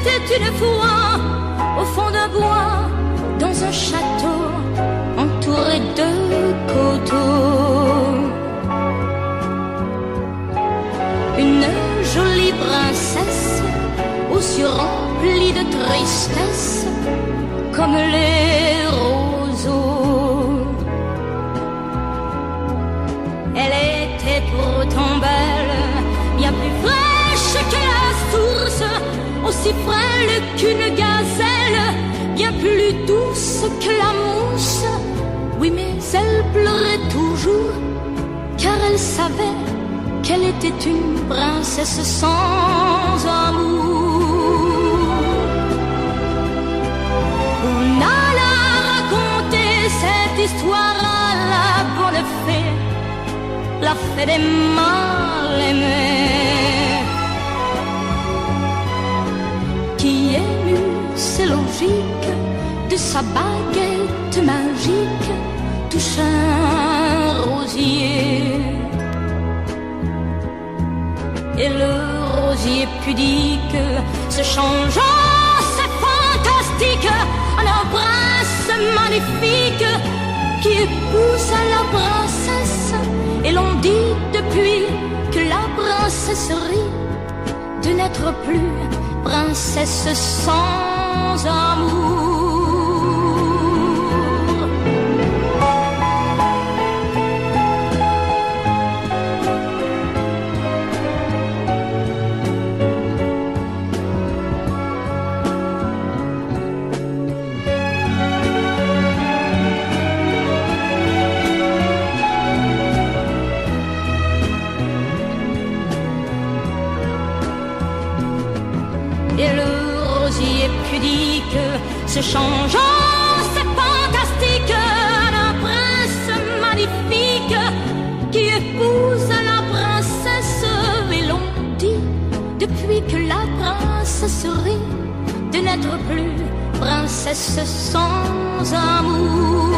était une fois au fond d'un bois, dans un château entouré de coteaux. Une jolie princesse aux yeux remplis de tristesse comme les roseaux. Elle était pourtant belle, bien plus fraîche que la source, aussi frêle qu'une gazelle, bien plus douce que la mousse. Oui, mais elle pleurait toujours, car elle savait qu'elle était une princesse sans amour. On alla raconter cette histoire à la bonne fée, la fée des mal-aimés, qui émue, c'est logique, de sa baguette magique touche un rosier. Et le rosier pudique se changeant, c'est fantastique, en un prince magnifique qui épousa la princesse. Et l'on dit depuis que la princesserie de n'être plus princesse sans amour. Et le rosier pudique se changeant, c'est fantastique, un prince magnifique qui épouse la princesse. Et l'on dit depuis que la princesserie de n'être plus princesse sans amour.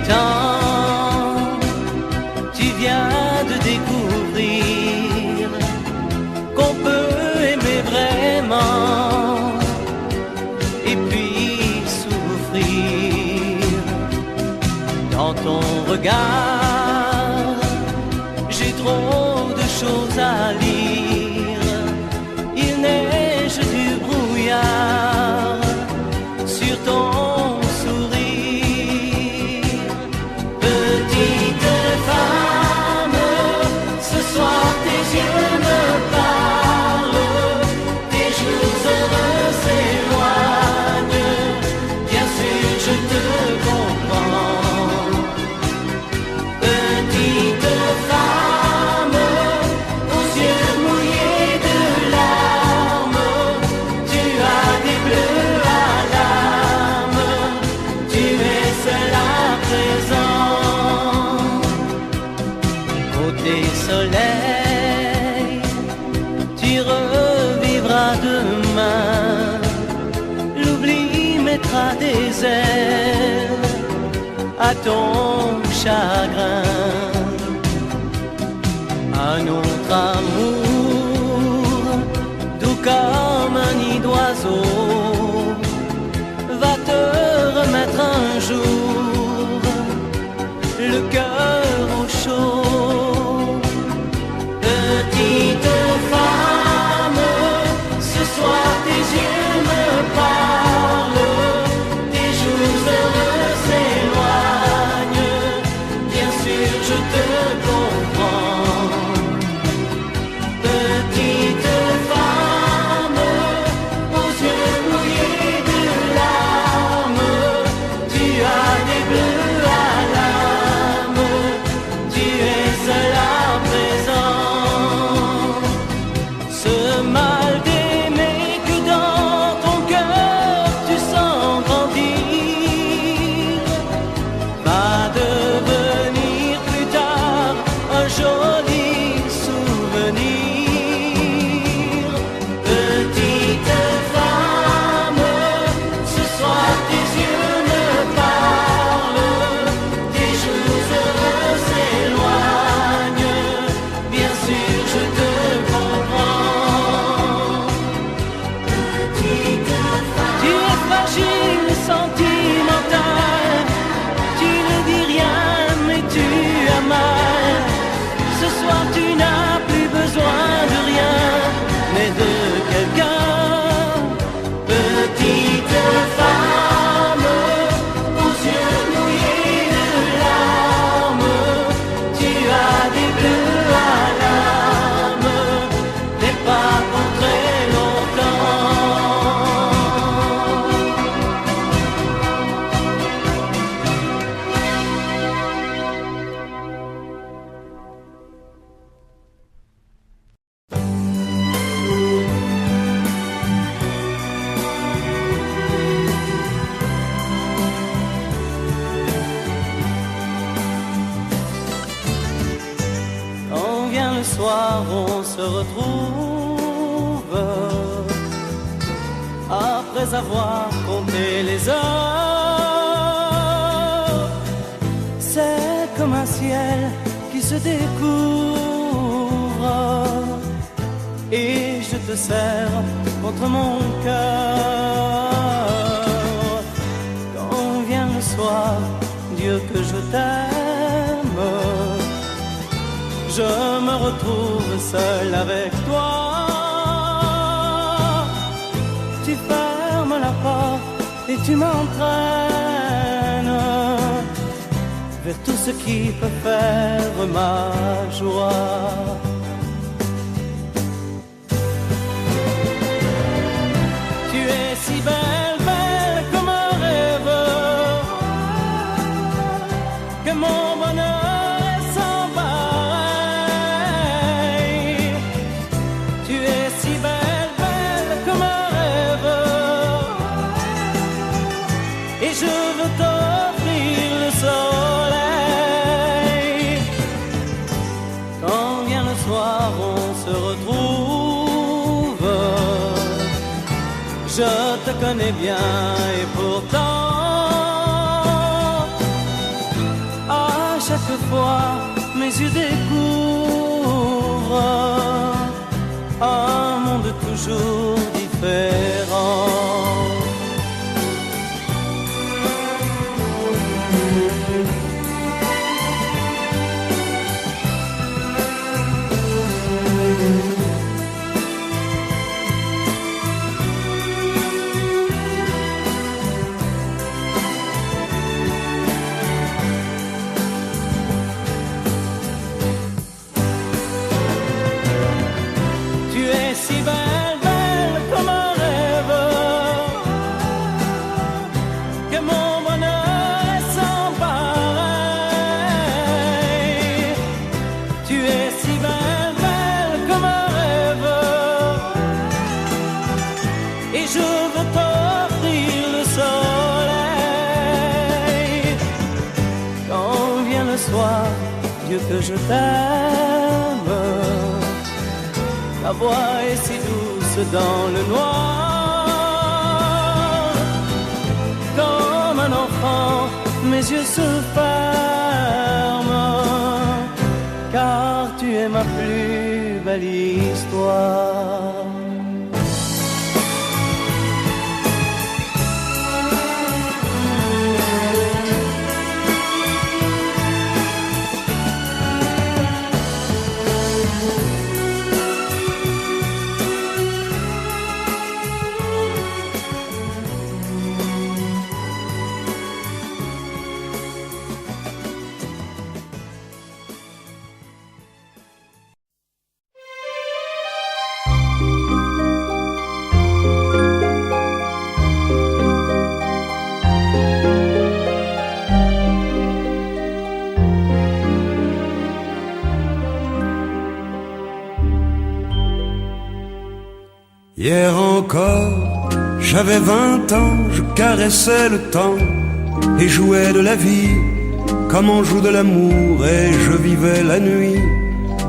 temps, tu viens de découvrir qu'on peut aimer vraiment et puis souffrir. Dans ton regard, j'ai trop de choses à lire. Il neige du brouillard sur ton sourire. Petite femme, ce soir tes yeux me parlent, tes jours heureux s'éloignent. Bien sûr, je te comprends. Petite femme, aux yeux mouillés de larmes, tu as des bleus à l'âme, tu es seule à présent. Côté soleil, tu revivras demain, l'oubli mettra des ailes à ton chagrin. Un autre amour, doux comme un nid d'oiseau, va te remettre un jour le cœur au chaud. Petite femme, ce soir tes yeux me parlent, tes jours heureux s'éloignent. Bien sûr, je te comprends. Petite femme, aux yeux mouillés de larmes, tu as des bleus à l'âme, tu es seule à présent. Ce mal d'aimer que dans ton cœur tu sens grandir va devenir plus tard un joli souvenir. Petite femme, ce soir tes yeux me parlent, tes jours heureux s'éloignent. Bien sûr, je te comprends. Petite femme, tu es fragile, sentimentale, tu ne dis rien, mais tu as mal. Ce soir, tu n'as plus besoin de rien, mais de quelqu'un. Petite femme, aux yeux mouillés de larmes, tu as des bleus à l'âme, mais pas pour très longtemps. Quand vient le soir, on se retrouve après avoir compté les heures. C'est comme un ciel qui se découvre et je te serre contre mon cœur. Quand vient le soir, Dieu que je t'aime, je me retrouve seul avec toi. Tu fermes la porte et tu m'entraînes vers tout ce qui peut faire ma joie. Tu es si belle, belle comme un rêve, que mon bonheur est sans pareil. Tu es si belle, belle comme un rêve, et je veux t'offrir le soleil. Quand vient le soir, on se retrouve. Je te connais bien et pourtant fois mes yeux découvrent un monde toujours différent. Que je t'aime, ta voix est si douce dans le noir. Comme un enfant, mes yeux se ferment, car tu es ma plus belle histoire. Hier encore, j'avais 20 ans, je caressais le temps et jouais de la vie comme on joue de l'amour, et je vivais la nuit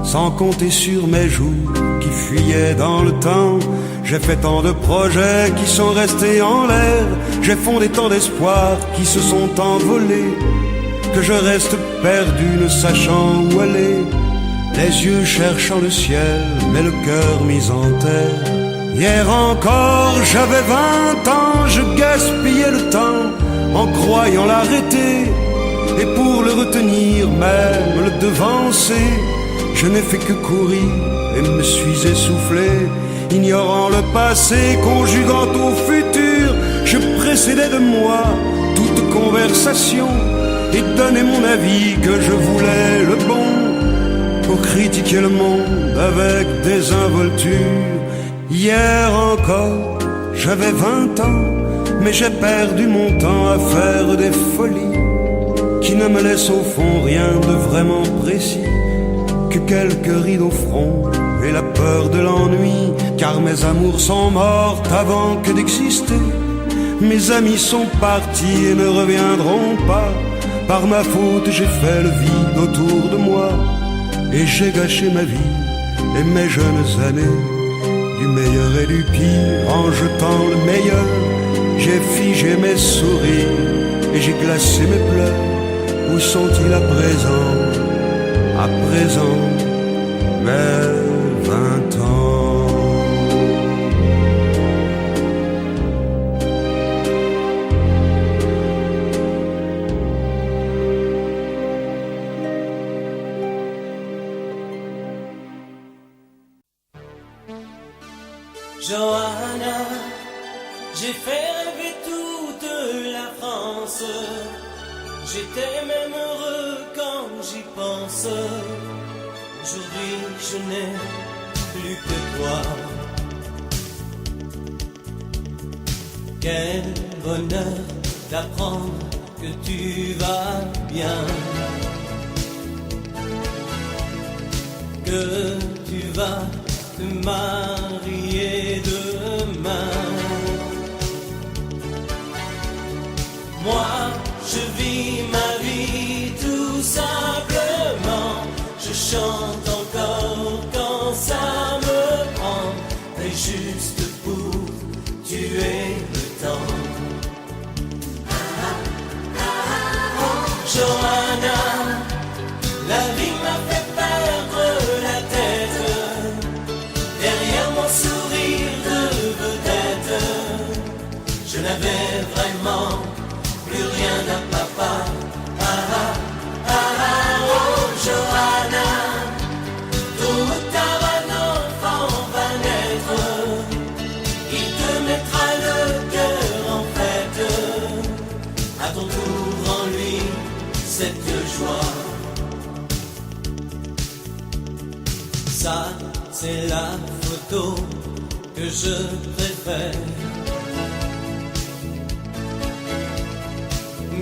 sans compter sur mes jours qui fuyaient dans le temps. J'ai fait tant de projets qui sont restés en l'air, j'ai fondé tant d'espoirs qui se sont envolés, que je reste perdu ne sachant où aller, les yeux cherchant le ciel mais le cœur mis en terre. Hier encore, j'avais 20 ans, je gaspillais le temps en croyant l'arrêter, et pour le retenir, même le devancer, je n'ai fait que courir et me suis essoufflé. Ignorant le passé, conjuguant au futur, je précédais de moi toute conversation et donnais mon avis que je voulais le bon, pour critiquer le monde avec désinvolture. Hier encore, j'avais 20 ans, mais j'ai perdu mon temps à faire des folies qui ne me laissent au fond rien de vraiment précis, que quelques rides au front et la peur de l'ennui, car mes amours sont mortes avant que d'exister. Mes amis sont partis et ne reviendront pas. Par ma faute, j'ai fait le vide autour de moi, et j'ai gâché ma vie et mes jeunes années. Du meilleur et du pire, en jetant le meilleur, j'ai figé mes sourires et j'ai glacé mes pleurs. Où sont-ils à présent, mes 20 ans? Johanna, j'ai fait rêver toute la France. J'étais même heureux quand j'y pense. Aujourd'hui, je n'ai plus que toi. Quel bonheur d'apprendre que tu vas bien, que tu vas te marier demain. Moi, je vis ma vie tout simplement. Je chante encore quand ça me prend, et juste pour tuer le temps. Johanna, c'est la photo que je préfère.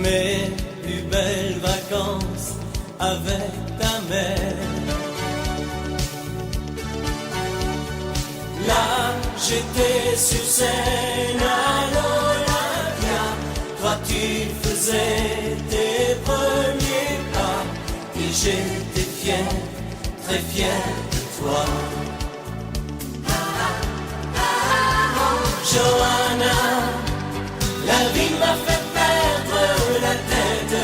Mes plus belles vacances avec ta mère. Là, j'étais sur scène à l'Olympia. Toi, tu faisais tes premiers pas. Et j'étais fier, très fier de toi. Johanna, la vie m'a fait perdre la tête.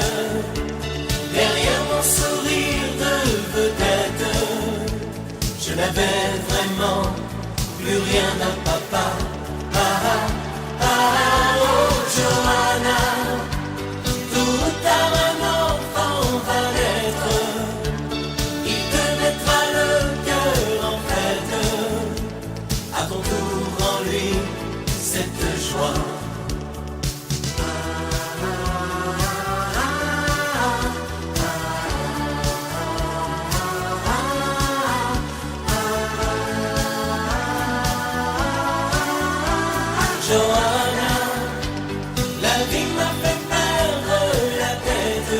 Derrière mon sourire de vedette, je n'avais vraiment plus rien à papa. Oh Johanna, tout ou tard un enfant va naître. Il te mettra le cœur en fête. À ton tour en lui cette joie. Johanna, la vie m'a fait perdre la tête.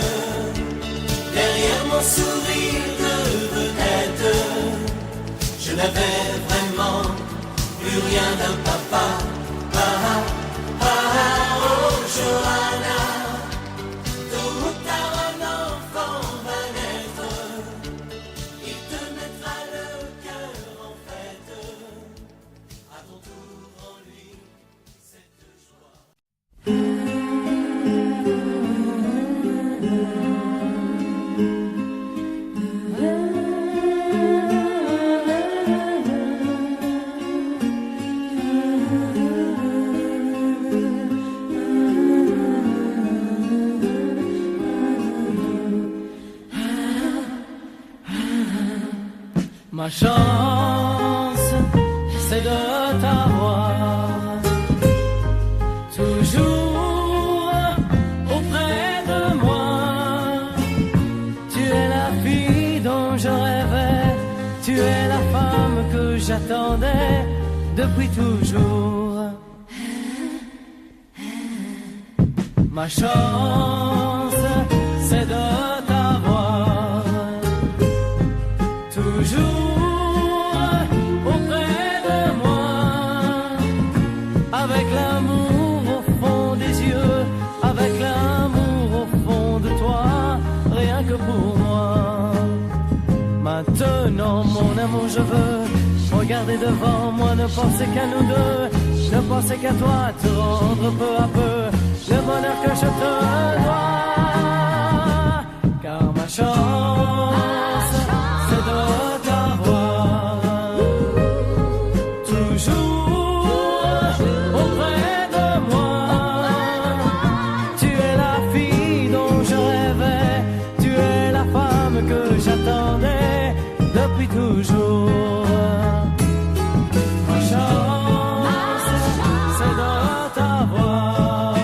Derrière mon sourire de vedette, je n'avais vraiment plus rien d'un papa. Oh Johanna, tout ou tard un enfant va naître. Il te mettra le cœur en fête. À ton tour en lui cette joie. Ma chance, c'est de t'avoir toujours auprès de moi. Tu es la fille dont je rêvais, tu es la femme que j'attendais depuis toujours. Ma chance, c'est de t'avoir toujours auprès de moi, avec l'amour au fond des yeux, avec l'amour au fond de toi, rien que pour moi. Maintenant mon amour je veux regarder devant moi, ne penser qu'à nous deux, ne penser qu'à toi, te rendre peu à peu le bonheur que je te dois. Car ma chance, c'est de t'avoir toujours auprès de moi. Tu es la fille dont je rêvais, tu es la femme que j'attendais depuis toujours. Ma chance, c'est de t'avoir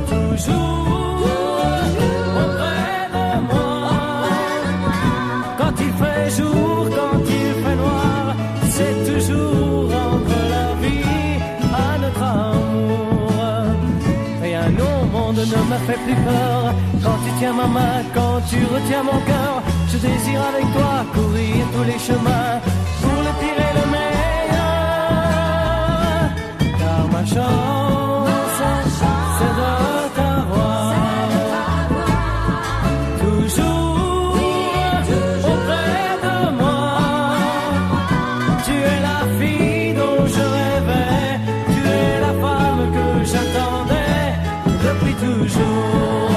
toujours auprès de moi. Quand il fait jour, quand il fait noir, c'est toujours entre la vie à notre amour. Rien au monde ne me fait plus peur. Quand tu tiens ma main, quand tu retiens mon cœur, je désire avec toi courir tous les chemins pour le pire et le meilleur. Car ma chance, c'est de t'avoir toujours auprès de moi. Tu es la fille dont je rêvais, tu es la femme que j'attendais depuis toujours.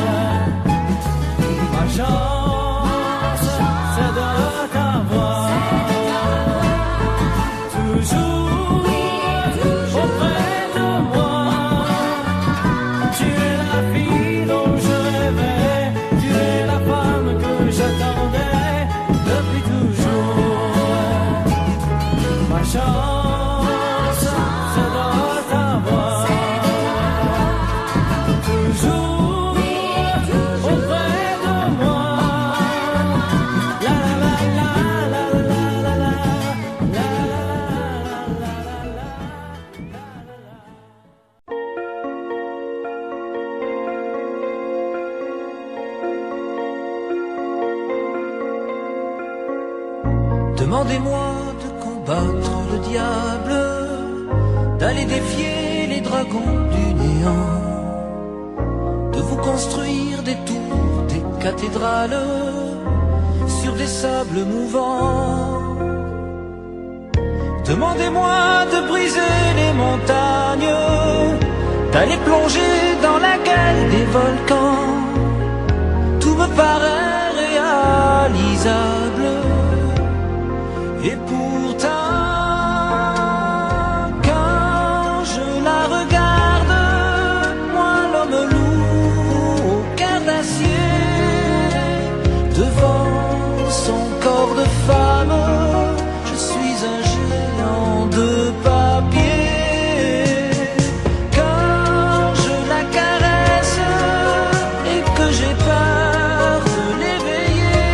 Ma chance, c'est de t'avoir Demandez-moi de combattre le diable, d'aller défier les dragons du néant, de vous construire des tours, des cathédrales sur des sables mouvants. Demandez-moi de briser les montagnes, d'aller plonger dans la gueule des volcans. Tout me paraît réalisable. Et pourtant, quand je la regarde, moi l'homme lourd au cœur d'acier, devant son corps de femme, je suis un géant de papier. Quand je la caresse et que j'ai peur de l'éveiller,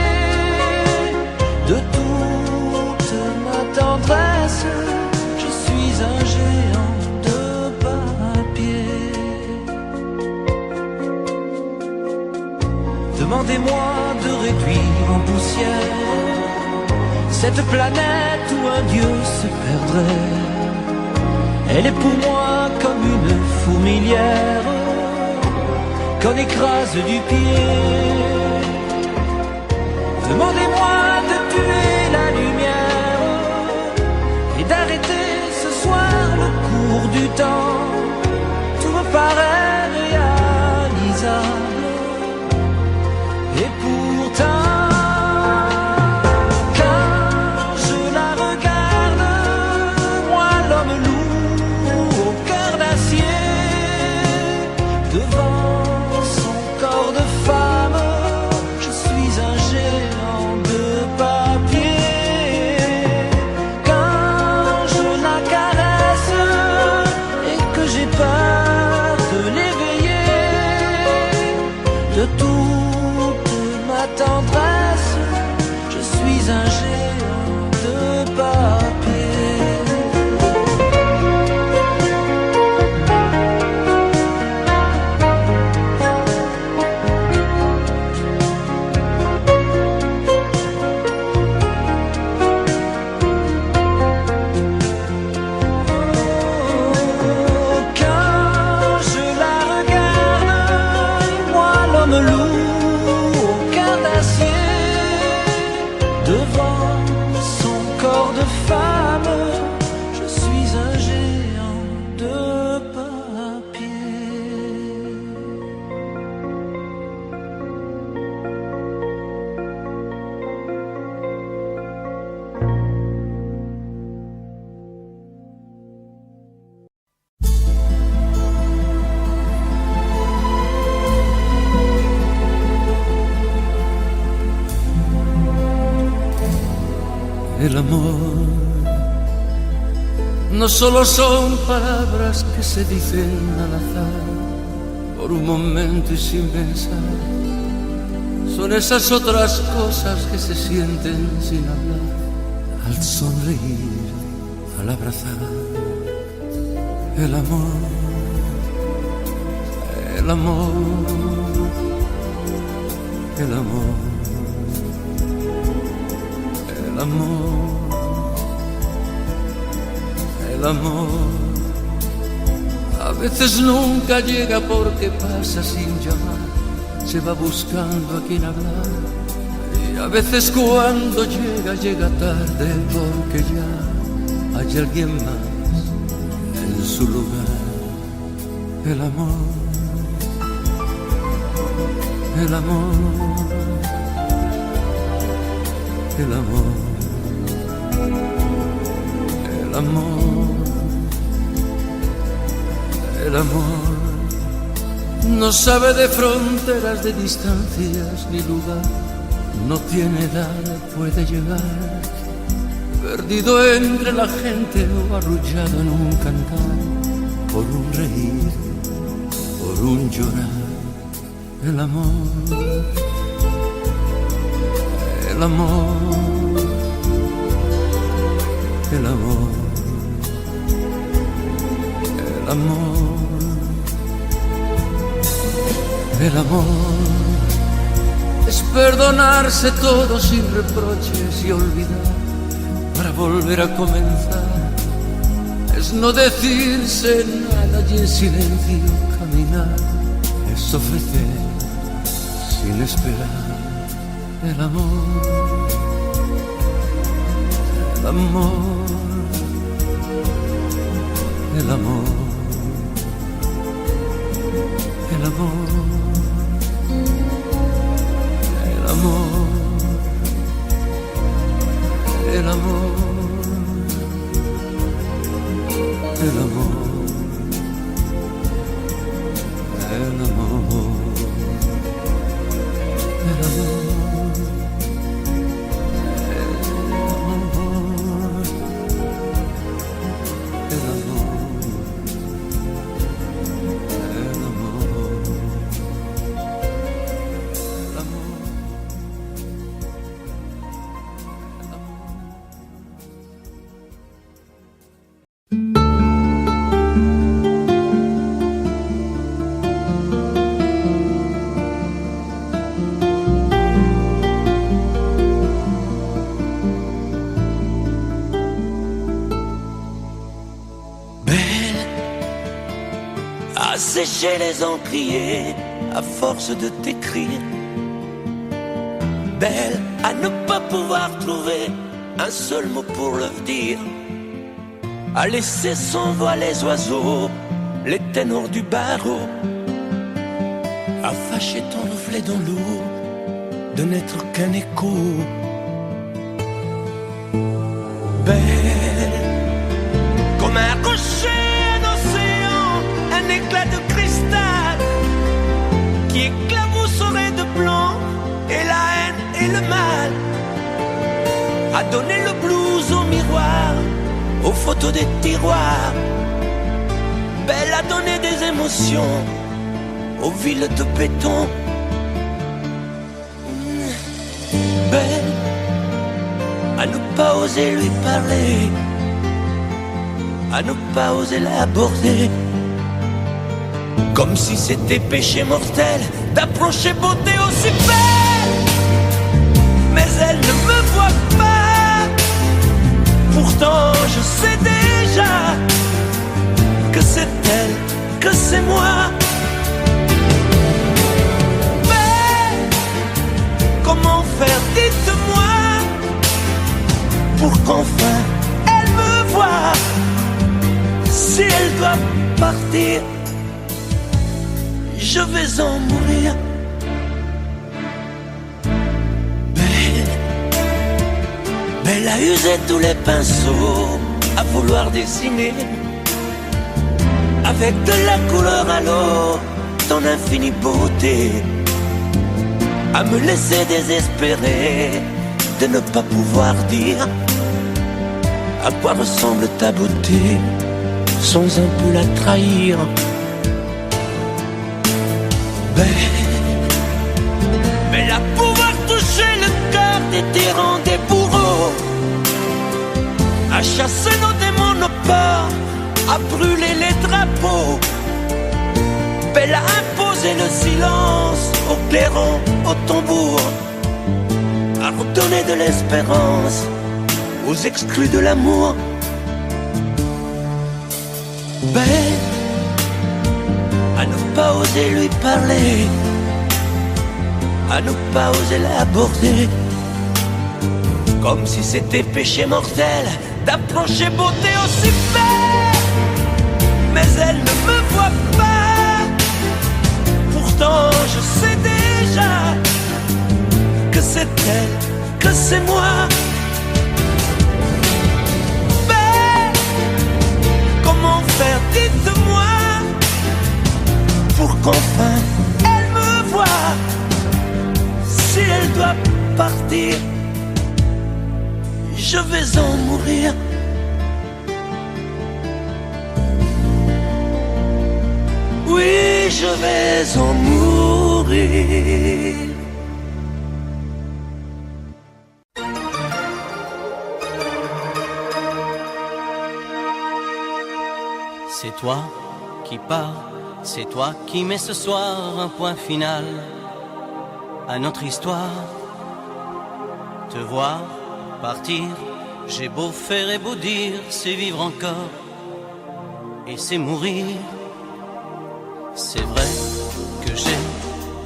de toute ma tendresse, je suis un géant de papier. Demandez-moi de réduire en poussière cette planète où un dieu se perdrait. Elle est pour moi comme une fourmilière qu'on écrase du pied. Demandez-moi de tuer la lumière et d'arrêter ce soir le cours du temps. Tout me paraît réalisable. Et pourtant, quand je la regarde, moi l'homme lourd au cœur d'acier, devant son corps de femme, je suis un géant de papier. Quand je la caresse et que j'ai peur de l'éveiller, de toute ma tendresse, je suis un géant de papier. Quand je la regarde, moi l'homme lourd au cœur d'acier, devant son corps de femme, je suis un géant de papier. El amor no solo son palabras que se dicen al azar, por un momento y sin pensar. Son esas otras cosas que se sienten sin hablar, al sonreír, al abrazar. El amor, el amor, el amor. El amor, el amor, a veces nunca llega porque pasa sin llamar, se va buscando a quien hablar, y a veces cuando llega, llega tarde porque ya hay alguien más en su lugar. El amor, el amor, el amor, el amor, el amor no sabe de fronteras, de distancias ni lugar, no tiene edad, puede llegar, perdido entre la gente o arrullado en un cantar, por un reír, por un llorar. El amor, el amor, el amor, el amor, el amor es perdonarse todo sin reproches y olvidar volver a comenzar. Es no decirse nada y en silencio caminar. Es ofrecer sin esperar el amor. El amor. El amor. El amor. El amor. El amor. El amor, el amor, el amor, el amor, el amor, el amor. Sécher les encriers à force de t'écrire. Belle à ne pas pouvoir trouver un seul mot pour le dire. À laisser s'envoler les oiseaux, les ténors du barreau. À fâcher ton reflet dans l'eau, de n'être qu'un écho. Belle comme un rocher, un éclat de cristal qui éclabousserait de blanc et la haine et le mal. A donné le blues au miroir, aux photos des tiroirs. Belle a donné des émotions aux villes de béton. Belle à ne pas oser lui parler, à ne pas oser l'aborder. Comme si c'était péché mortel d'approcher beauté aussi belle. Mais elle ne me voit pas. Pourtant je sais déjà que c'est elle, que c'est moi. Mais comment faire, dites-moi, pour qu'enfin elle me voie. Si elle doit partir, je vais en mourir. Belle a usé tous les pinceaux à vouloir dessiner avec de la couleur à l'eau ton infinie beauté, à me laisser désespérer de ne pas pouvoir dire à quoi ressemble ta beauté sans un peu la trahir. Belle à pouvoir toucher le cœur des tyrans, des bourreaux, à chasser nos démons, nos peurs, à brûler les drapeaux. Belle à imposer le silence aux clairons, aux tambours, à redonner de l'espérance aux exclus de l'amour. Belle à ne pas oser lui parler, à ne pas oser l'aborder. Comme si c'était péché mortel d'approcher beauté aussi belle. Mais elle ne me voit pas. Pourtant je sais déjà que c'est elle, que c'est moi. Belle, comment faire, dites-moi, pour qu'enfin elle me voie. Si elle doit partir, je vais en mourir. Oui, je vais en mourir. C'est toi qui pars, c'est toi qui mets ce soir un point final à notre histoire. Te voir partir J'ai beau faire et beau dire, c'est vivre encore et c'est mourir. C'est vrai que j'ai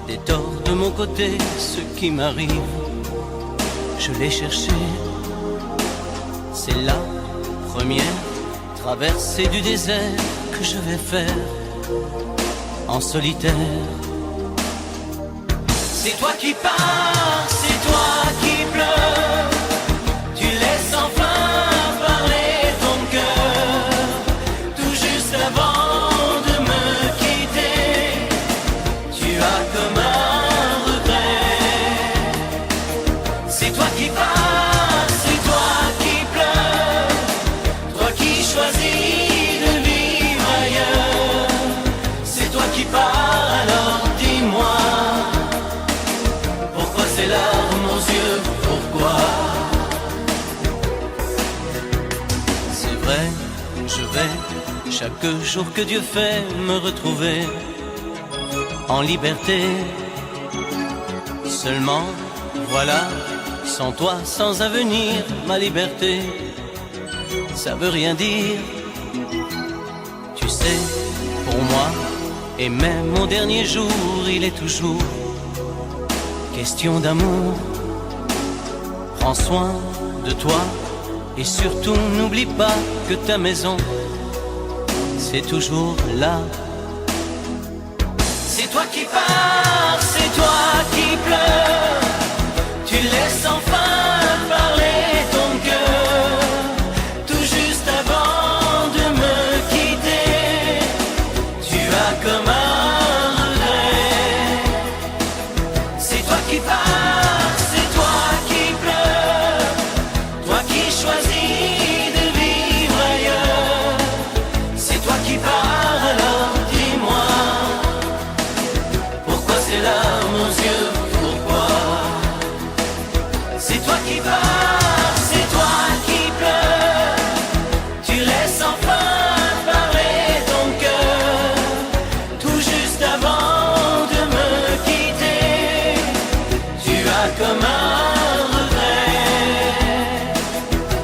des torts de mon côté, ce qui m'arrive, je l'ai cherché. C'est la première traversée du désert que je vais faire en solitaire. C'est toi qui pars, c'est toi qui pleures, tu laisses enfin parler ton cœur, tout juste avant de me quitter, tu as comme un regret. C'est toi qui pars, c'est toi qui pleures, toi qui choisis de vivre ailleurs. C'est toi qui pars, alors dis-moi, pourquoi ces larmes aux yeux, pourquoi? C'est vrai, je vais, chaque jour que Dieu fait, me retrouver en liberté. Seulement, voilà, sans toi, sans avenir, ma liberté, ça veut rien dire. Tu sais, pour moi, et même mon dernier jour, il est toujours question d'amour. Prends soin de toi et surtout n'oublie pas que ta maison, c'est toujours là. C'est toi qui pars, c'est toi qui pleures, tu laisses enfin parler ton cœur, tout juste avant de me quitter, tu as comme un regret. C'est toi qui pars, c'est toi qui pleures, toi qui choisis de vivre ailleurs. C'est toi qui pars, alors dis-moi, pourquoi ces larmes aux yeux, pourquoi? C'est toi qui pars, c'est toi qui pleures, tu laisses enfin parler ton cœur, tout juste avant de me quitter, tu as comme un regret.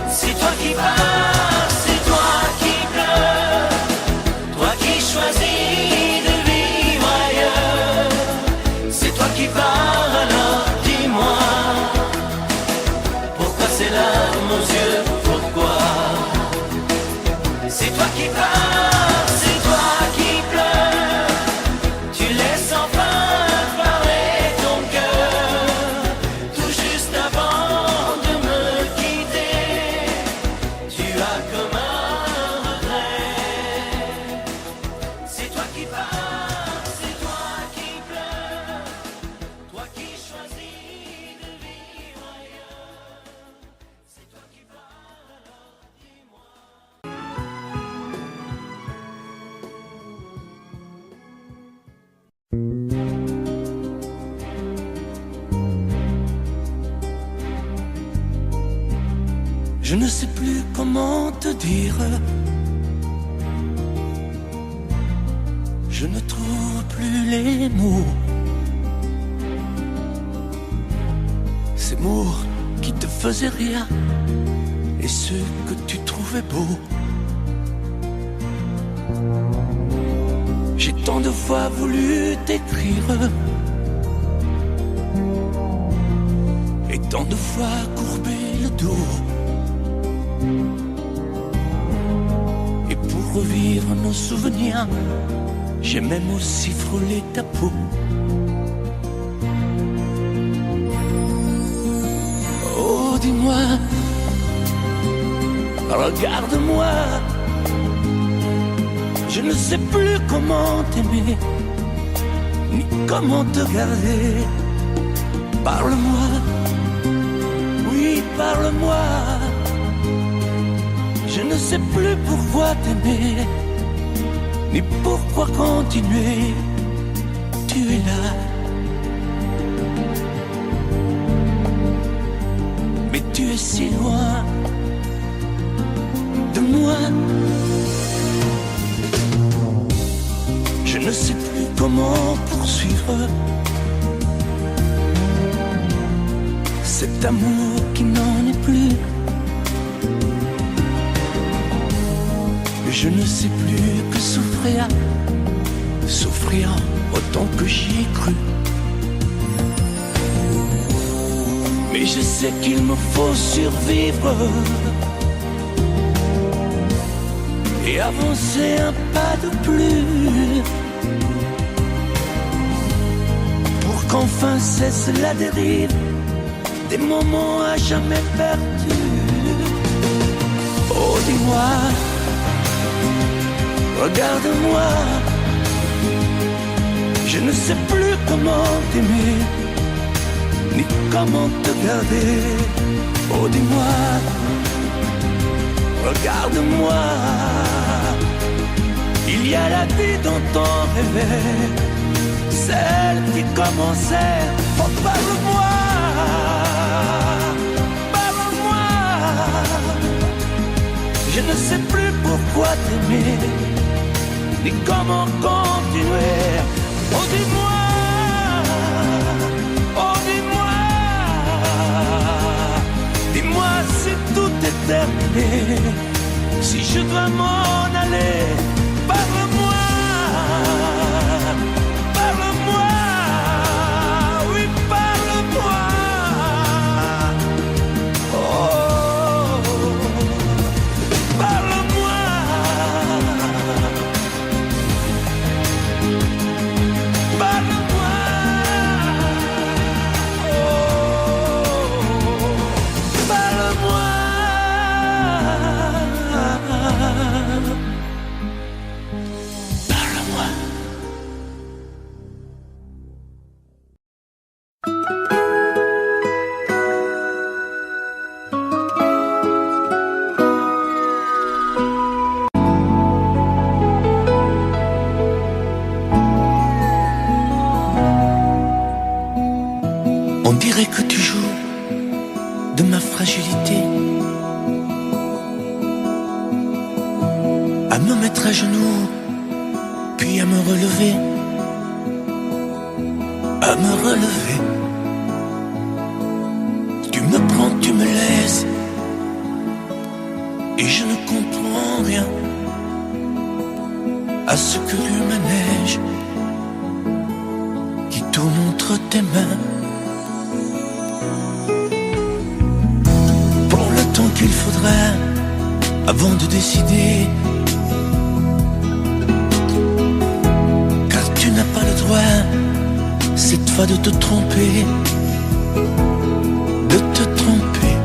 C'est toi qui pars, c'est toi qui pleures, toi qui choisis de vivre ailleurs. C'est toi qui pars, alors dis-moi, pourquoi ces larmes aux yeux, pourquoi? C'est toi qui pars, c'est toi qui pleures, tu laisses enfin parler ton cœur, tout juste avant de me quitter, tu as comme un regret. C'est toi qui pars, c'est toi qui pleures, toi qui choisis de vivre ailleurs. C'est toi qui pars, alors dis-moi. Je ne sais plus comment te dire. Je ne trouve plus les mots. Ces mots qui te faisaient rire et ceux que tu trouvais beaux. J'ai tant de fois voulu t'écrire et tant de fois courbé le dos. Et pour revivre nos souvenirs, j'ai même aussi frôlé ta peau. Oh, dis-moi, regarde-moi, je ne sais plus comment t'aimer, ni comment te garder. Parle-moi, oui, parle-moi. Je ne sais plus pourquoi t'aimer, ni pourquoi continuer. Tu es là, mais tu es si loin de moi. Je ne sais plus comment poursuivre cet amour qui n'en est plus. Je ne sais plus que souffrir autant que j'y ai cru. Mais je sais qu'il me faut survivre et avancer un pas de plus pour qu'enfin cesse la dérive des moments à jamais perdus. Oh, dis-moi, regarde-moi, je ne sais plus comment t'aimer, ni comment te garder. Oh, dis-moi, regarde-moi, il y a la vie dont on rêvait, celle qui commençait. Oh, parle-moi, parle-moi, je ne sais plus pourquoi t'aimer, ni comment continuer. Oh, dis-moi, oh, dis-moi, dis-moi si tout est terminé, si je dois m'en aller. Parle-moi, parle-moi, oui, parle-moi. Oh, parle-moi, parle-moi. Oh, parle-moi. On dirait que tu joues de ma fragilité, à me mettre à genoux, puis à me relever, à me relever. Tu me prends, tu me laisses, et je ne comprends rien à ce que l'humanège qui tourne entre tes mains. Qu'il faudrait avant de décider, car tu n'as pas le droit cette fois de te tromper, de te tromper.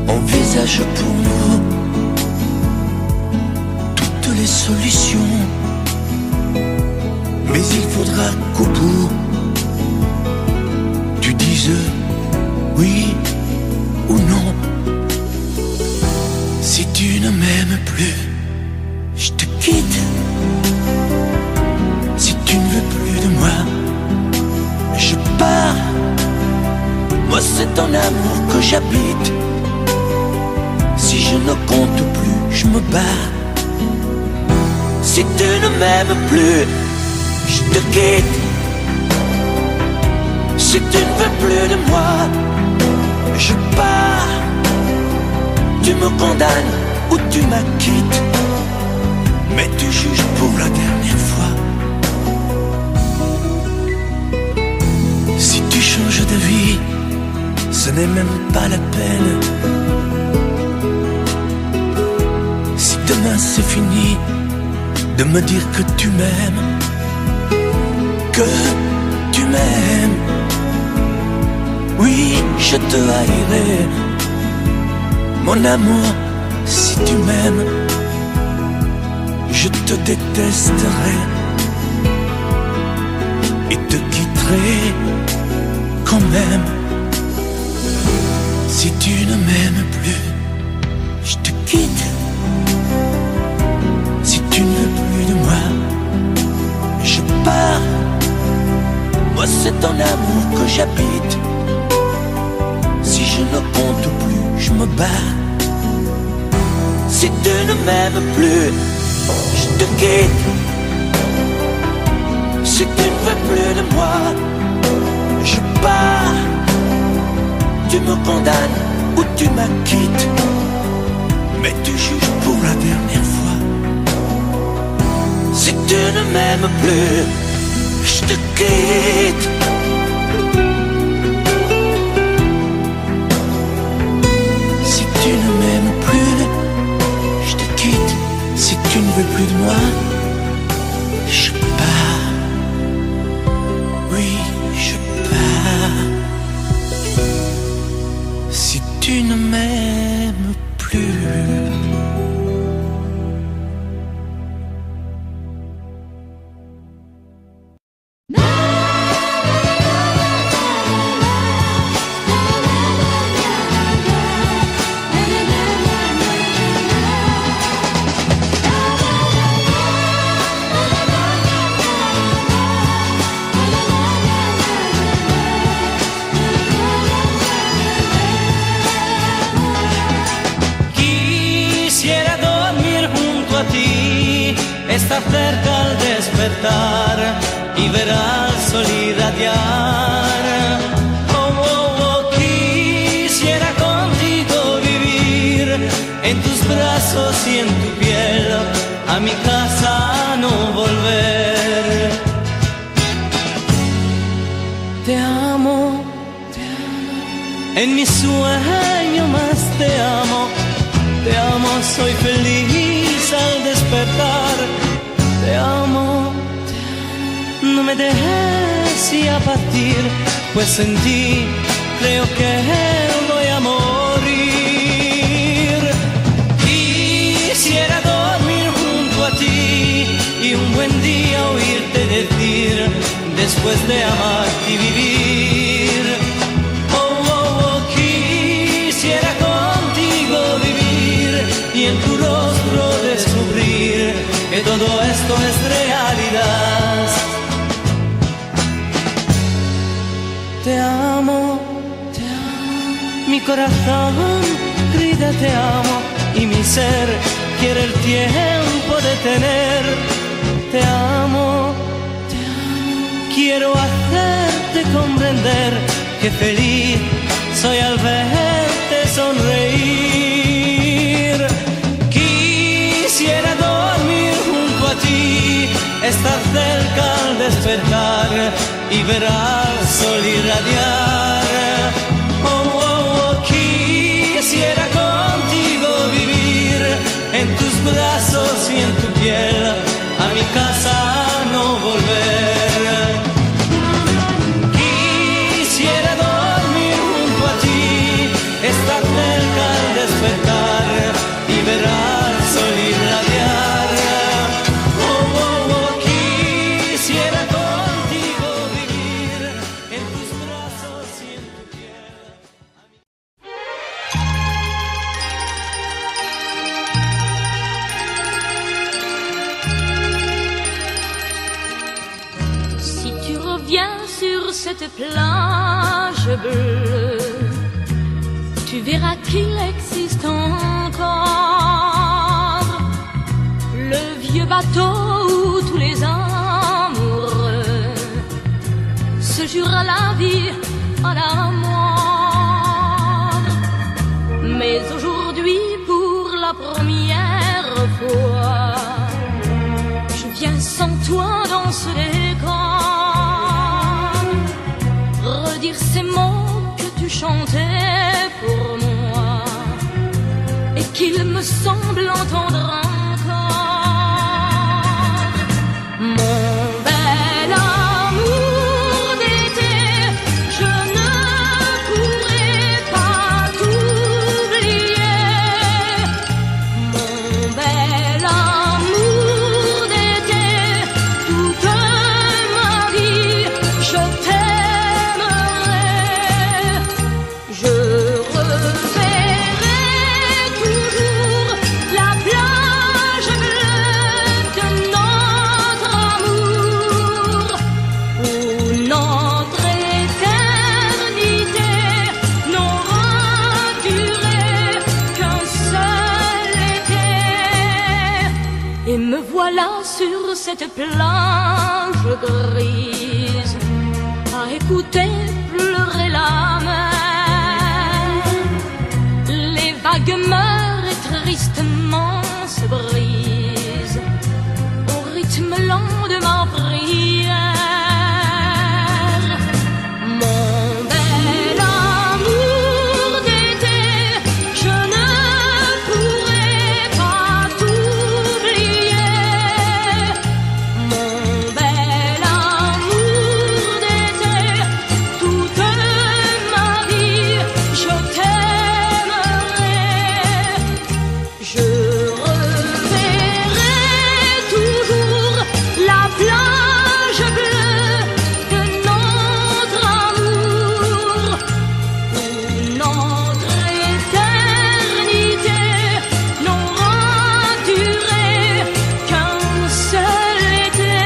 Envisage pour nous toutes les solutions, mais il faudra qu'au bout tu dises oui ou non. Si tu ne m'aimes plus, je te quitte. Si tu ne veux plus de moi, je pars. Moi c'est ton amour que j'habite. Si je ne compte plus, je me barre. Si tu ne m'aimes plus, je te quitte. Si tu ne veux plus de moi, je pars. Tu me condamnes ou tu m'acquittes, mais tu juges pour la dernière fois. Si tu changes de vie, ce n'est même pas la peine. Si demain c'est fini de me dire que tu m'aimes, que tu m'aimes, oui, je te haïrai, mon amour, si tu m'aimes, je te détesterai et te quitterai quand même. Si tu ne m'aimes plus, je te quitte. Si tu ne veux plus de moi, je pars. Moi c'est ton amour que j'habite. Si je ne compte plus, je me bats. Si tu ne m'aimes plus, je te quitte. Si tu ne veux plus de moi, je pars. Tu me condamnes ou tu m'acquittes, mais tu juges pour dernière fois. Si tu ne m'aimes plus, je te quitte. Si tu ne m'aimes plus, je te quitte. Si tu ne veux plus de moi, je pars. Oui, je pars. Si tu ne m'aimes plus. Estar cerca al despertar y ver al sol irradiar. Oh, oh, oh, quisiera contigo vivir en tus brazos y en tu piel, a mi casa no volver. Te amo, en mi sueño más te amo, soy feliz al despertar. Te amo, no me dejes ya partir, pues en ti creo que voy a morir. Quisiera dormir junto a ti y un buen día oírte decir, después de amarte y vivir. Oh, oh, oh, quisiera contigo vivir y en tu rostro descubrir que todo esto es realidad. Te amo, mi corazón grita te amo y mi ser quiere el tiempo detener. Te amo, quiero hacerte comprender que feliz soy al verte sonreír. Quisiera dormir junto a ti, estar cerca al despertar y ver al sol irradiar. Oh, oh, oh, quisiera contigo vivir en tus brazos y en tu piel, a mi casa no volver. Quisiera dormir junto a ti, estar cerca al despertar y ver al sol irradiar. Oh, oh, oh, quisiera contigo vivir en tus brazos y en tu piel. Si tu reviens sur cette plage bleue, tu verras qu'il existe encore le vieux bateau où tous les amoureux se jurent la vie à la mort. Mais aujourd'hui, pour la première fois, je viens sans toi dans ce décor, redire ces mots que tu chantais pour moi et qu'il me semble entendre encore. Mon bel amour d'été, je ne pourrai pas t'oublier. Mon bel amour d'été, toute ma vie, je t'aimerai. Je reverrai toujours la plage bleue de notre amour, où notre éternité n'aura duré qu'un seul été. Et me voilà sur cette plage grise, à écouter pleurer la mer. Les vagues meurent et tristement se brise au rythme lent de ma prière. Mon bel amour d'été, je ne pourrai pas t'oublier. Mon bel amour d'été, toute ma vie, je t'aimerai. Je reverrai toujours la plage bleue de notre amour, où notre éternité n'aura duré qu'un seul été.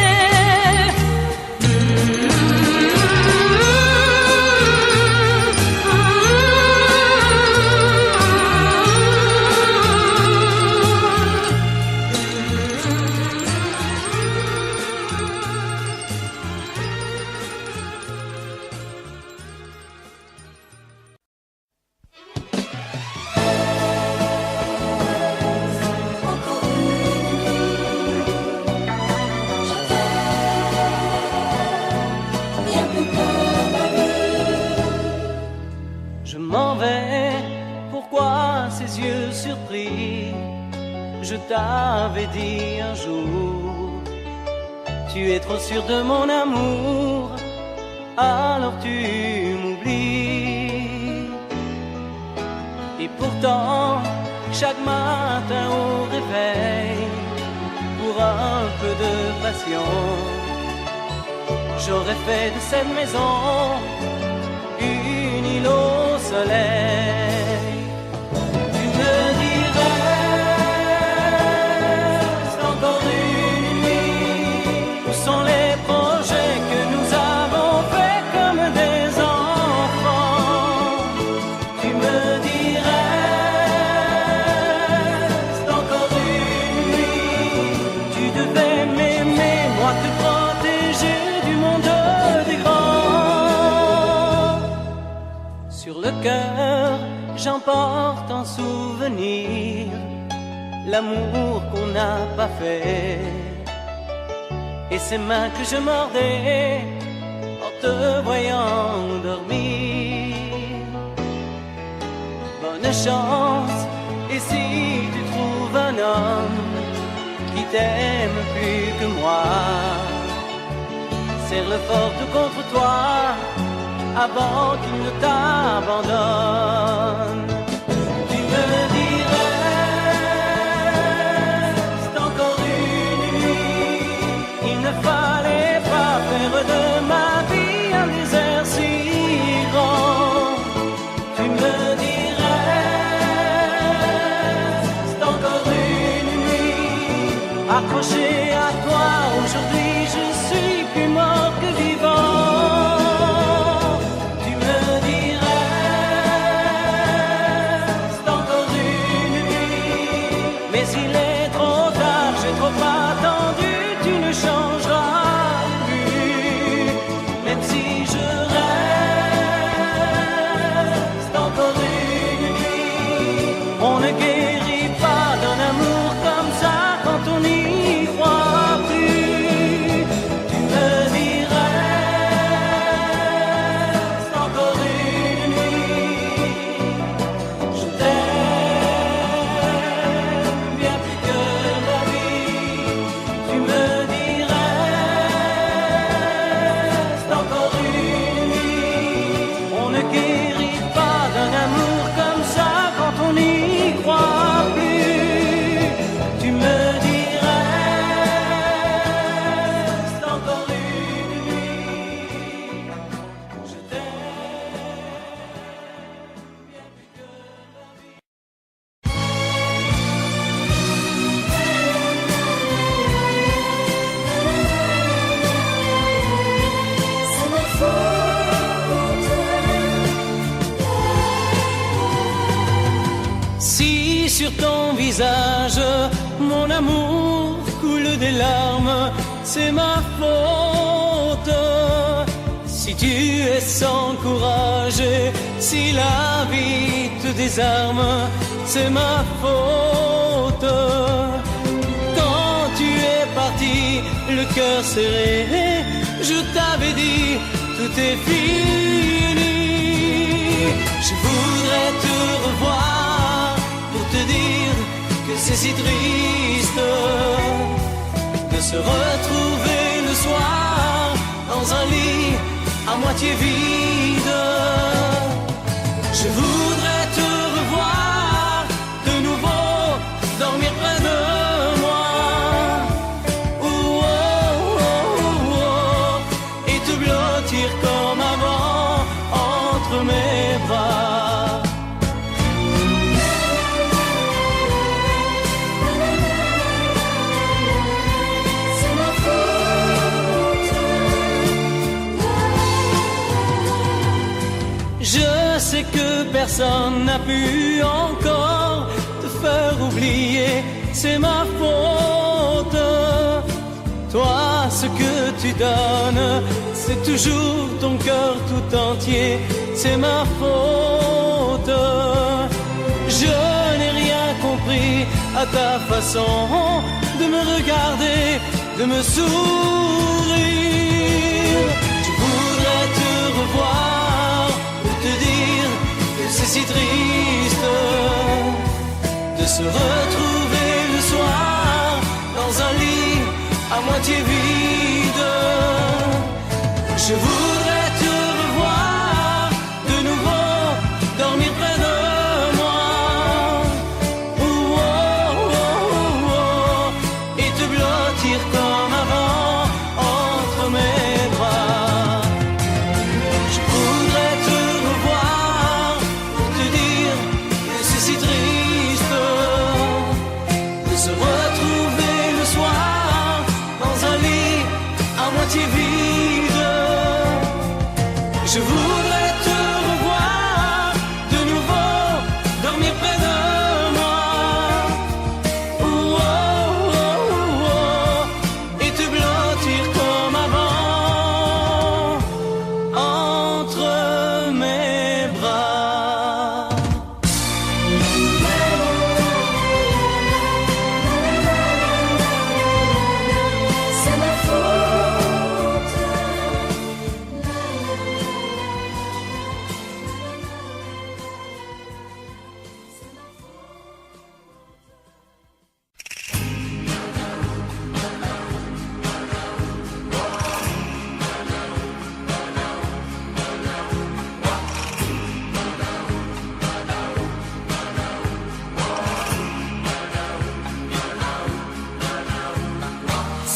Je m'en vais, pourquoi ces yeux surpris? Je t'avais dit un jour, tu es trop sûr de mon amour, alors tu m'oublies. Et pourtant, chaque matin au réveil, pour un peu de passion, j'aurais fait de cette maison une île au soleil. Tu me dirais, c'est encore une nuit. Où sont les projets que nous avons faits comme des enfants? Tu me dirais, c'est encore une nuit. Tu devais m'aimer, moi te protéger du monde des grands. Sur le cœur, j'emporte en souvenir l'amour qu'on n'a pas fait et ces mains que je mordais en te voyant dormir. Bonne chance, et si tu trouves un homme qui t'aime plus que moi, serre-le fort tout contre toi avant qu'il ne t'abandonne. Tu me dirais, c'est encore une nuit. Il ne fallait pas faire de ma vie un désert si grand. Tu me dirais, c'est encore une nuit. Accroché à toi, aujourd'hui je suis plus mort que vivant. Attendu, tu ne changeras plus. Même si je reste encore une nuit, on ne guérit pas d'un amour comme ça quand on n'y croit plus. Tu me dirais, c'est encore une nuit. Je t'aime bien plus que la vie. Tu me dirais, c'est encore une nuit. On ne guérit pas d'un amour comme ça quand on n'y croit plus. Tu me dirais, c'est encore une nuit. Je t'aime bien plus que la vie. C'est ma faute. Si sur ton visage mon amour coule des larmes, c'est ma faute. Si tu es sans courage et si la vie te désarme, c'est ma faute. le cœur serré, je t'avais dit, tout est fini. Je voudrais te revoir pour te dire que c'est si triste de se retrouver le soir dans un lit à moitié vide. Je voudrais te revoir de nouveau, dormir près de moi, et te blottir comme avant entre mes bras. C'est ma faute. Je sais que personne n'a pu encore te faire oublier, c'est ma faute. Toi, ce que tu donnes, c'est toujours ton cœur tout entier, c'est ma faute. Je n'ai rien compris à ta façon de me regarder, de me sourire. Je voudrais te revoir pour te dire que c'est si triste de se retrouver le soir dans un lit à moitié vide. Je voudrais te revoir de nouveau, dormir près de moi, et te blottir comme avant entre mes bras. Je voudrais te revoir pour te dire que c'est si triste de se retrouver le soir dans un lit à moitié vide. Je voudrais te revoir de nouveau, dormir près de moi, et te blottir comme avant entre mes bras. C'est ma faute.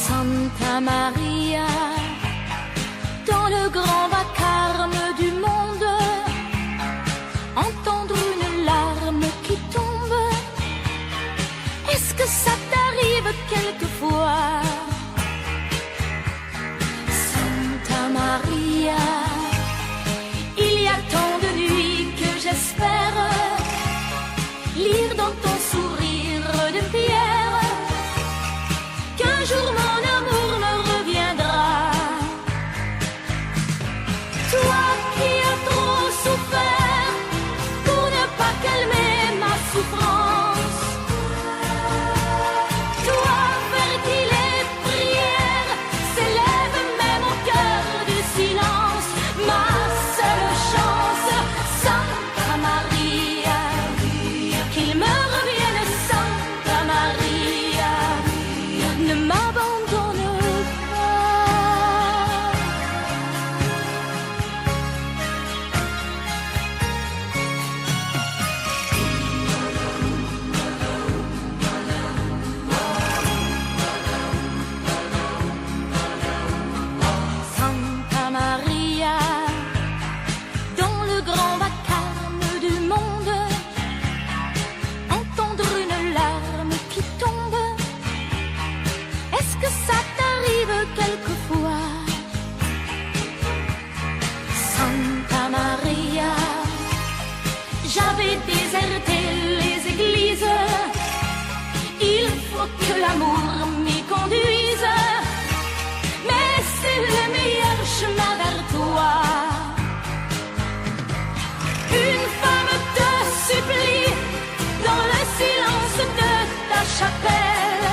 Santa Maria, dans le grand vacarme du monde, entendre une larme qui tombe, est-ce que ça t'arrive quelquefois? Santa Maria, il y a tant de nuits que j'espère lire dans ton sourire de pierre qu'un jour mon amour me reviendra. Toi qui as trop souffert pour ne pas calmer ma souffrance, toi vers qui les prières s'élèvent même au cœur du silence, ma seule chance, Santa Maria, qu'il me revienne, Santa Maria, ne m'abandonne pas. Santa Maria, dans le grand vacarme du monde, entendre une larme qui tombe, est-ce que ça t'arrive quelquefois? Santa Maria, j'avais déserté les églises, il faut que l'amour m'y conduise, mais c'est le meilleur chemin vers toi. Une femme te supplie dans le silence de ta chapelle,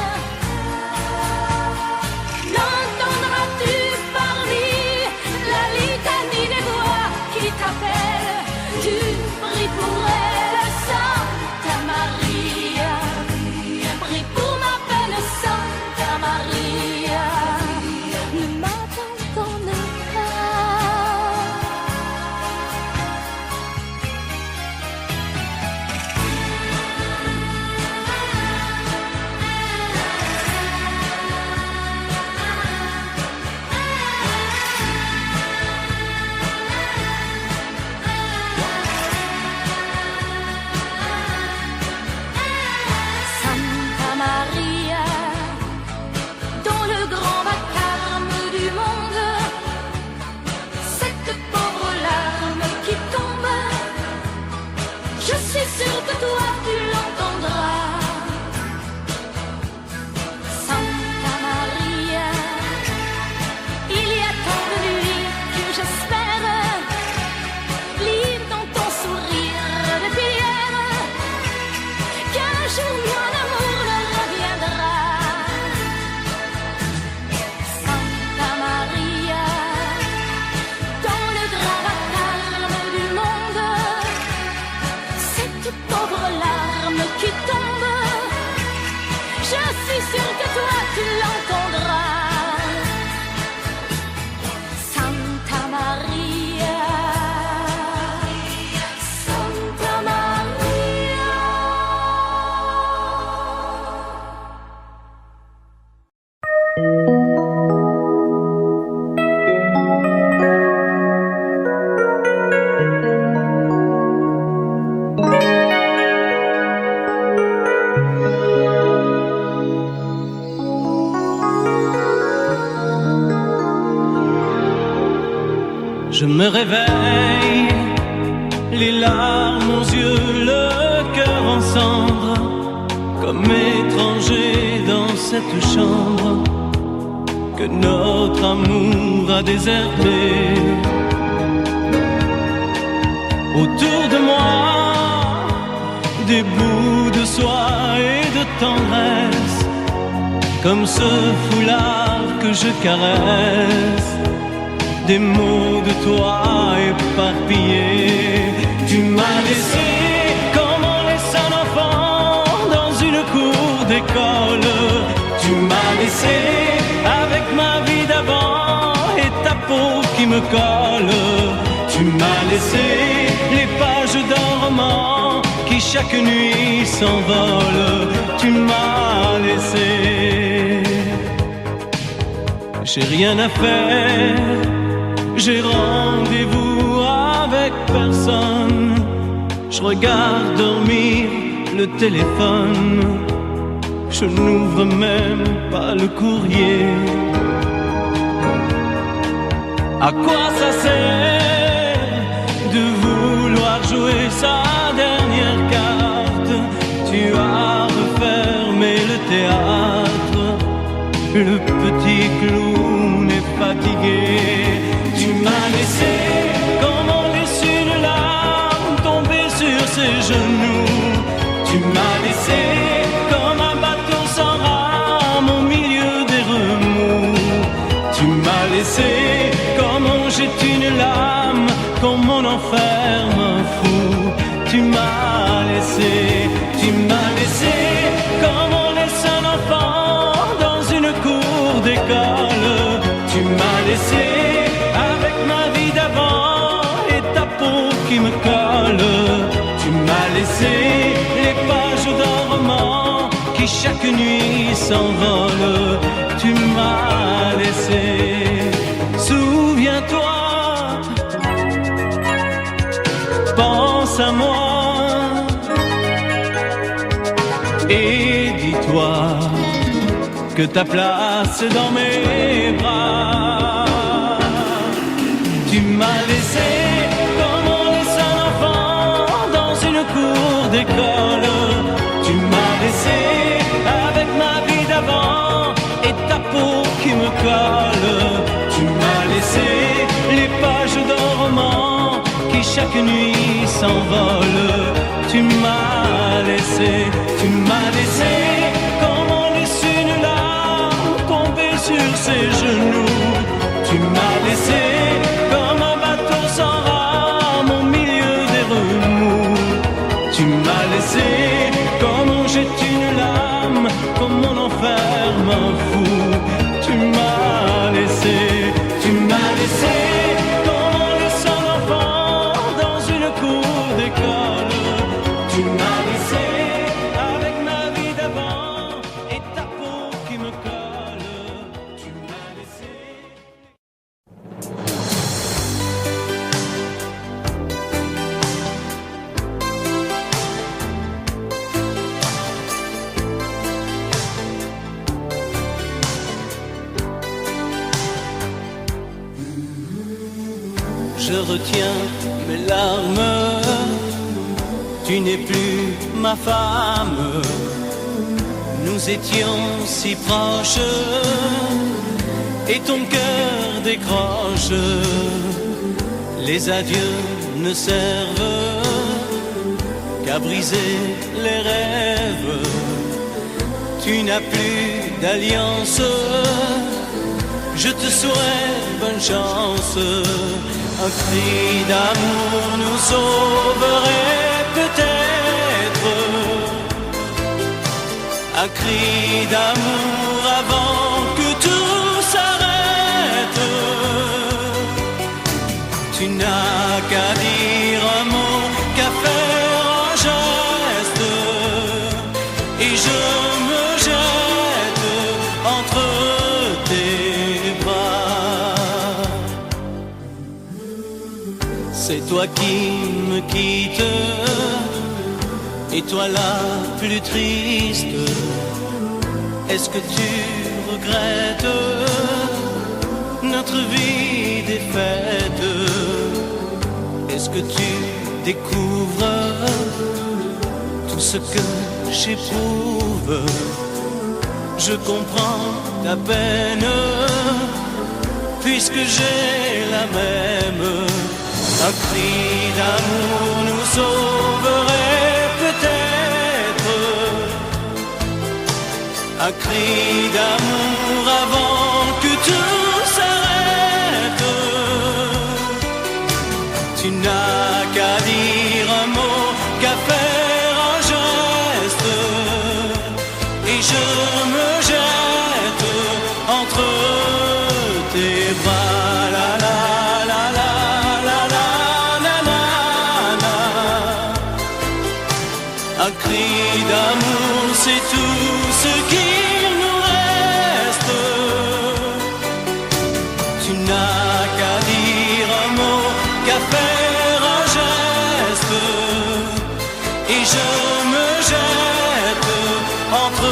Maria, dans le grand vacarme du monde, cette pauvre larme qui tombe, je suis sûre que toi tu l'entendras. Santa Maria, il y a tant de nuits que j'espère lire dans ton sourire de pierre qu'un jour mon amour leur reviendra. Santa Maria, dans le grand vacarme du monde, cette pauvre larme qui tombe, je suis sûre que toi tu l'entendras. Santa Maria, Santa Maria. Je me réveille, les larmes aux yeux, le cœur en cendres, comme étranger dans cette chambre que notre amour a déserté. Autour de moi, des bouts de soie et de tendresse, comme ce foulard que je caresse. Des mots de toi éparpillés. Tu m'as laissé comme on laisse un enfant dans une cour d'école. Tu m'as laissé avec ma vie d'avant et ta peau qui me colle. Tu m'as laissé les pages d'un roman qui chaque nuit s'envolent. Tu m'as laissé. J'ai rien à faire, j'ai rendez-vous avec personne. Je regarde dormir le téléphone. Je n'ouvre même pas le courrier. À quoi ça sert de vouloir jouer sa dernière carte? Tu as refermé le théâtre. Le petit clown est fatigué. Tu m'as laissé comme on laisse une larme tomber sur ses genoux. Tu m'as laissé comme un bateau sans rame au milieu des remous. Tu m'as laissé comme on jette une lame, comme on enferme un fou. Tu m'as laissé comme on laisse un enfant dans une cour d'école. Tu m'as laissé avec ma vie d'avant et ta peau qui me colle. Tu m'as laissé les pages d'un roman qui chaque nuit s'envole. Tu m'as laissé. Souviens-toi, pense à moi et dis-toi que ta place est dans mes bras. Tu m'as laissé comme on laisse un enfant dans une cour d'école. Tu m'as laissé avec ma vie d'avant et ta peau qui me colle. Tu m'as laissé les pages d'un roman qui chaque nuit s'envolent. Tu m'as laissé comme on laisse une larme tomber sur ses genoux. Tu m'as laissé comme un bateau sans rame au milieu des remous. Tu m'as laissé comme on jette une lame, comme on enferme un fou. Tu m'as laissé comme on laisse un enfant dans une cour d'école. Tu m'as laissé avec ma vie d'avant et ta peau qui me colle. Tu m'as laissé. je retiens mes larmes. Tu n'es plus ma femme. Nous étions si proches et ton cœur décroche. Les adieux ne servent qu'à briser les rêves. Tu n'as plus d'alliance. Je te souhaite bonne chance. Un cri d'amour nous sauverait peut-être. Un cri d'amour avant que tout s'arrête. Tu n'as qu'à dire un mot, qu'à faire un geste, et je me jette entre tes bras. C'est toi qui me quittes, et toi la plus triste. Est-ce que tu regrettes notre vie défaite? Est-ce que tu découvres tout ce que j'éprouve? Je comprends ta peine, puisque j'ai la même. Un cri d'amour nous sauverait peut-être. Un cri d'amour avant que tout s'arrête. Tu n'as qu'à dire un mot, qu'à faire un geste, et je me jette entre tes bras. La la la la la la la la la. Un cri d'amour, c'est tout ce qu'il nous reste. Tu n'as qu'à dire un mot, qu'à faire un geste, et je me jette entre